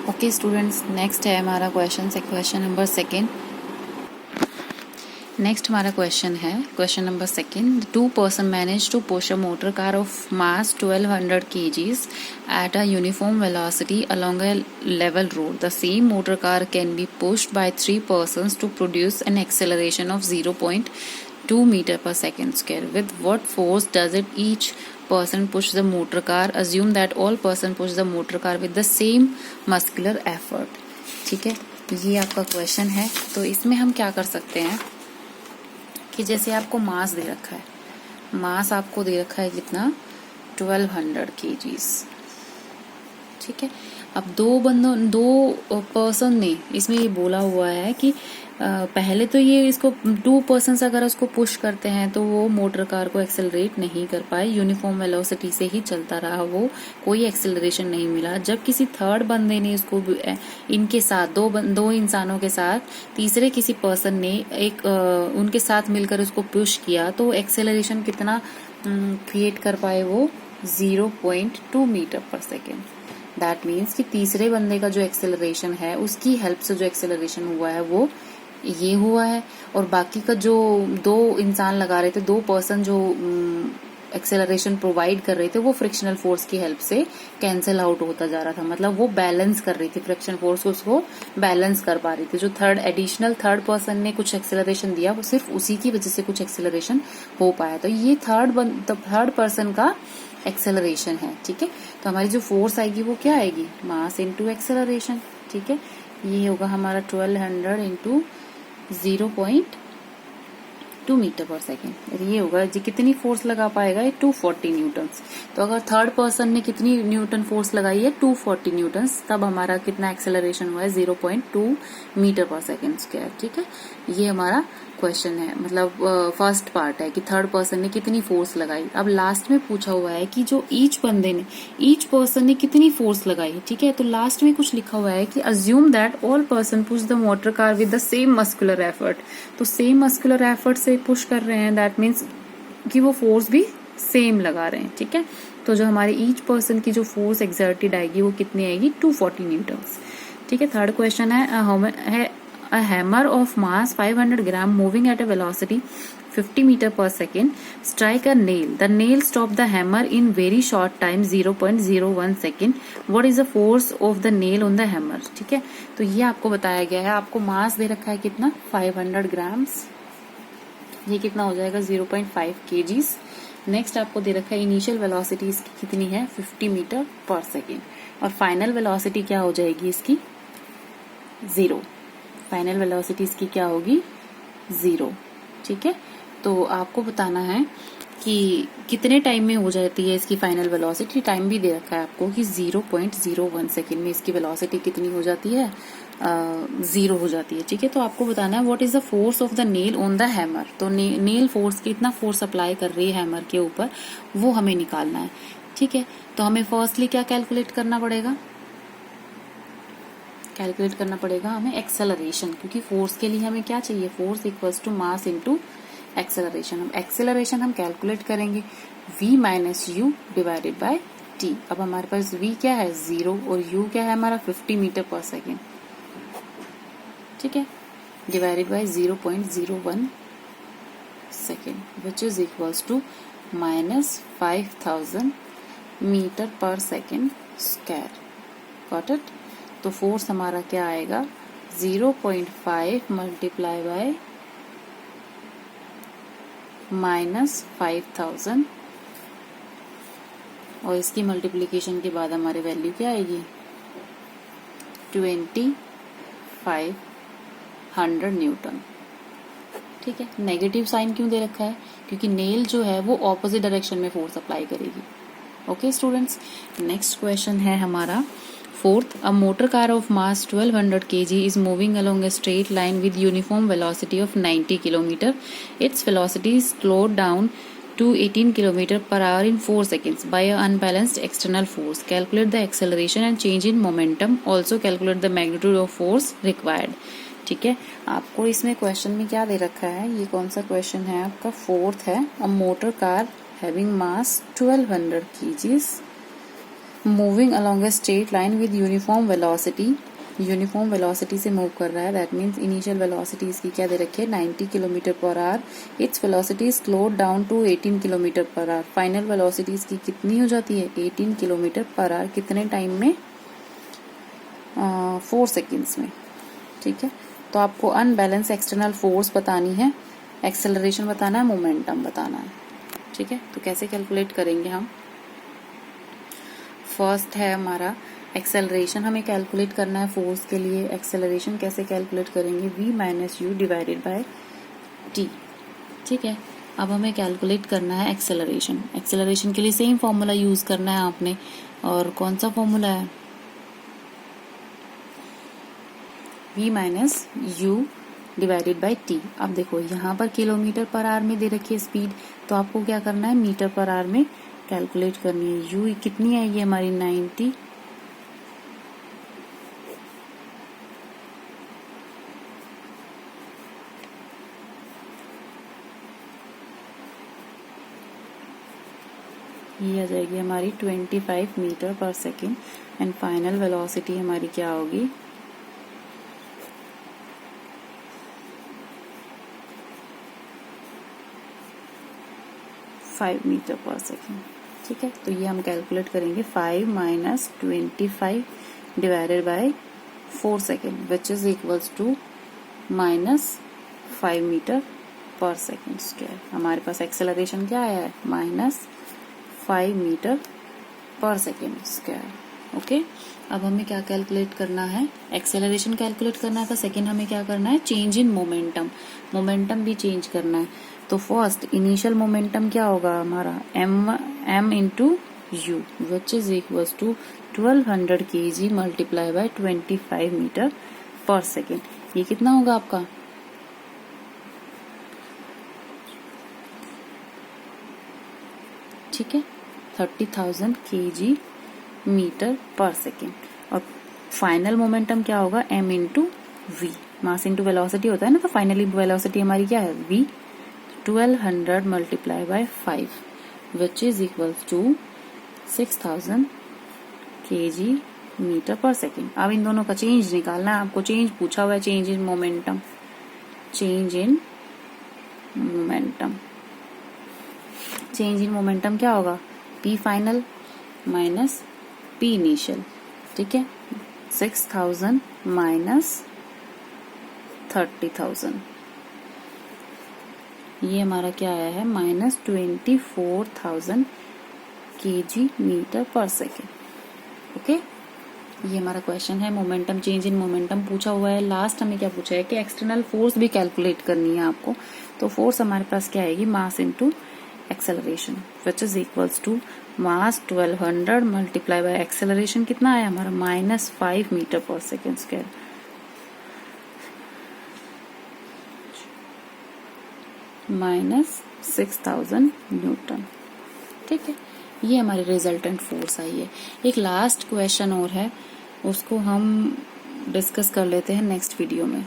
Okay students, next है हमारा question number second. Next हमारा क्वेश्चन है question number second. 2 person managed to push a motor car of mass 1200 kgs at a uniform velocity along a level road. The same motor car can be pushed by 3 persons to produce an acceleration of 0.2 meter per second square. With what force does it each person push the motor car? Assume that all person push the motor car with the same muscular effort. ठीक है, ये आपका question है। तो इसमें हम क्या कर सकते हैं कि जैसे आपको मास दे रखा है, मास आपको दे रखा है कितना, 1200 kgs। ठीक है, अब दो पर्सन ने इसमें ये बोला हुआ है कि पहले तो ये इसको 2 पर्सन अगर उसको पुश करते हैं तो वो मोटर कार को एक्सेलरेट नहीं कर पाए, यूनिफॉर्म वेलोसिटी से ही चलता रहा, वो कोई एक्सेलरेशन नहीं मिला। जब किसी थर्ड बंदे ने इसको इनके साथ दो इंसानों के साथ तीसरे किसी पर्सन ने उनके साथ मिलकर उसको पुश किया तो एक्सेलरेशन कितना क्रिएट कर पाए, वो 0.2 metre per second. That means कि तीसरे बंदे का जो एक्सेलरेशन है उसकी हेल्प से जो एक्सेलरेशन हुआ है वो ये हुआ है, और बाकी का जो 2 इंसान लगा रहे थे, 2 पर्सन जो एक्सेलरेशन प्रोवाइड कर रहे थे, वो फ्रिक्शनल फोर्स की हेल्प से कैंसिल आउट होता जा रहा था। मतलब वो बैलेंस कर रही थी, फ्रिक्शन फोर्स को उसको बैलेंस कर पा रही थी। जो एडिशनल थर्ड पर्सन ने कुछ एक्सेलरेशन दिया, वो सिर्फ उसी की वजह से कुछ एक्सेलरेशन हो पाया। तो ये थर्ड पर्सन का एक्सेलरेशन है। ठीक है, तो हमारी जो फोर्स आएगी वो क्या आएगी, मास इनटू एक्सेलरेशन। ठीक है, ये होगा हमारा 1200 इंटू 0.2 मीटर पर सेकेंड। ये होगा जी कितनी फोर्स लगा पाएगा, ये 240 न्यूटन। तो अगर थर्ड पर्सन ने कितनी न्यूटन फोर्स लगाई है, 240 न्यूटन, तब हमारा कितना एक्सेलरेशन हुआ है, 0.2 मीटर पर सेकेंड स्क्वायर। ठीक है, ये हमारा क्वेश्चन है, मतलब फर्स्ट पार्ट है कि थर्ड पर्सन ने कितनी फोर्स लगाई। अब लास्ट में पूछा हुआ है कि जो ईच पर्सन ने कितनी फोर्स लगाई। ठीक है, तो लास्ट में कुछ लिखा हुआ है कि assume that all person push the motor car with the same muscular effort. तो सेम मस्कुलर एफर्ट से पुश कर रहे हैं, दैट मीन्स कि वो फोर्स भी सेम लगा रहे हैं। ठीक है, तो जो हमारे ईच पर्सन की जो फोर्स एक्सर्टेड आएगी वो कितनी आएगी, 240 न्यूटन। ठीक है, थर्ड क्वेश्चन है a hammer of mass 500 gram moving at a velocity 50 meter per second strike a nail. The nail stopped the hammer in very short time, 0.01 second. What is the force of the nail on the hammer? ठीक है, तो ये आपको बताया गया है। आपको मास दे रखा है कितना, 500 ग्राम्स। ये कितना हो जाएगा, 0.5 kgs। नेक्स्ट आपको दे रखा है इनिशियल वेलोसिटी इसकी कितनी है, 50 मीटर पर सेकेंड, और फाइनल वेलोसिटी क्या हो जाएगी इसकी, 0। फाइनल वेलोसिटी इसकी क्या होगी, 0। ठीक है, तो आपको बताना है कि कितने टाइम में हो जाती है इसकी फाइनल वेलोसिटी। टाइम भी दे रखा है आपको कि 0.01 सेकेंड में इसकी वेलोसिटी कितनी हो जाती है, 0 हो जाती है। ठीक है, तो आपको बताना है what is the force of the nail on the hammer. तो नेल फोर्स कितना फोर्स अप्लाई कर रही है हैमर के ऊपर, वो हमें निकालना है। ठीक है, तो हमें फर्स्टली क्या कैलकुलेट करना पड़ेगा, हमें एक्सेलरेशन, क्योंकि फोर्स के लिए हमें क्या चाहिए, force equals to mass into acceleration. हम एक्सेलरेशन हम कैलकुलेट करेंगे, v minus u divided by t। अब हमारे पास v क्या है, 0, और u क्या है हमारा 50 मीटर पर सेकेंड। ठीक है, divided by 0.01 second which is equals to minus 5000 metre per second square. Got it. तो फोर्स हमारा क्या आएगा, 0.5 मल्टीप्लाई बाय माइनस 5000, और इसकी मल्टीप्लीकेशन के बाद हमारी वैल्यू क्या आएगी, 2500 न्यूटन। ठीक है, नेगेटिव साइन क्यों दे रखा है, क्योंकि नेल जो है वो ऑपोजिट डायरेक्शन में फोर्स अप्लाई करेगी। ओके स्टूडेंट्स, नेक्स्ट क्वेश्चन है हमारा fourth. A motor car of mass 1200 kg is moving along a straight line with uniform velocity of 90 km. Its velocity is slowed down to 18 km per hour in 4 seconds by an unbalanced external force. Calculate the acceleration and change in momentum. Also calculate the magnitude of force required. ठीक है, आपको इसमें question में क्या दे रखा है, ये कौन सा क्वेश्चन है आपका, फोर्थ है। A motor car having mass 1200 kgs moving along a straight line with uniform velocity, uniform velocity से मूव कर रहा है, दैट मीन्स इनिशियल वेलोसिटी इसकी क्या दे रखी है 90 kilometre per hour, its velocity slowed down to 18 kilometre per hour, final velocity इसकी कितनी हो जाती है 18 किलोमीटर पर आवर, कितने टाइम में 4 सेकेंड्स में। ठीक है, तो आपको अनबैलेंस एक्सटर्नल फोर्स बतानी है, एक्सेलरेशन बताना है, मोमेंटम बताना है। ठीक है, तो कैसे कैलकुलेट करेंगे हम, फर्स्ट है हमारा एक्सेलरेशन, हमें कैलकुलेट करना है फोर्स के लिए। एक्सेलरेशन कैसे कैलकुलेट करेंगे, v minus u divided bye T. ठीक है, अब हमें कैलकुलेट करना है एक्सेलरेशन। एक्सेलरेशन के लिए सेम फॉर्मूला यूज करना है आपने, और कौन सा फॉर्मूला है, v minus u divided bye T. अब देखो यहाँ पर किलोमीटर पर आवर में दे रखी है स्पीड, तो आपको क्या करना है मीटर पर आवर में कैलकुलेट करनी है। यू कितनी आएगी हमारी 90, ये आ जाएगी हमारी 25 metre per second, and final velocity हमारी क्या होगी 5 मीटर पर सेकेंड। ठीक है, तो ये हम कैलकुलेट करेंगे 5 minus 25 divided by 4 second, which is equals to -5 metre per second square. हमारे पास एक्सेलरेशन क्या आया है -5 metre per second square. Okay, अब हमें क्या कैलकुलेट करना है, एक्सेलरेशन कैलकुलेट करना था, सेकेंड हमें क्या करना है चेंज इन मोमेंटम, मोमेंटम भी चेंज करना है। तो फर्स्ट इनिशियल मोमेंटम क्या होगा हमारा m into u, which is equals to 1200 kg multiply by 25 metre per second. ये कितना होगा आपका, ठीक है 30,000 kg मीटर पर सेकेंड। और फाइनल मोमेंटम क्या होगा m into v, mass into velocity होता है ना, तो फाइनली वेलोसिटी हमारी क्या है v, 1200 multiply by 5 which is equals to 6000 kg metre per second. अब इन दोनों का चेंज निकालना है आपको, चेंज पूछा हुआ है, change in momentum, change in momentum, change in momentum क्या होगा p final minus p initial. ठीक है, 6000 माइनस 30,000, ये हमारा क्या आया है -24,000 kg metre per second. Okay, ये हमारा क्वेश्चन है, मोमेंटम, चेंज इन मोमेंटम पूछा हुआ है। लास्ट हमें क्या पूछा है कि एक्सटर्नल फोर्स भी कैलकुलेट करनी है आपको। तो फोर्स हमारे पास क्या आएगी mass into acceleration, which is equals to mass 1200 multiply by acceleration कितना आया हमारा -5 metre per second square, -6000 Newton. ठीक है, ये हमारी रिजल्टेंट फोर्स आई है। एक लास्ट क्वेश्चन और है, उसको हम डिस्कस कर लेते हैं नेक्स्ट वीडियो में।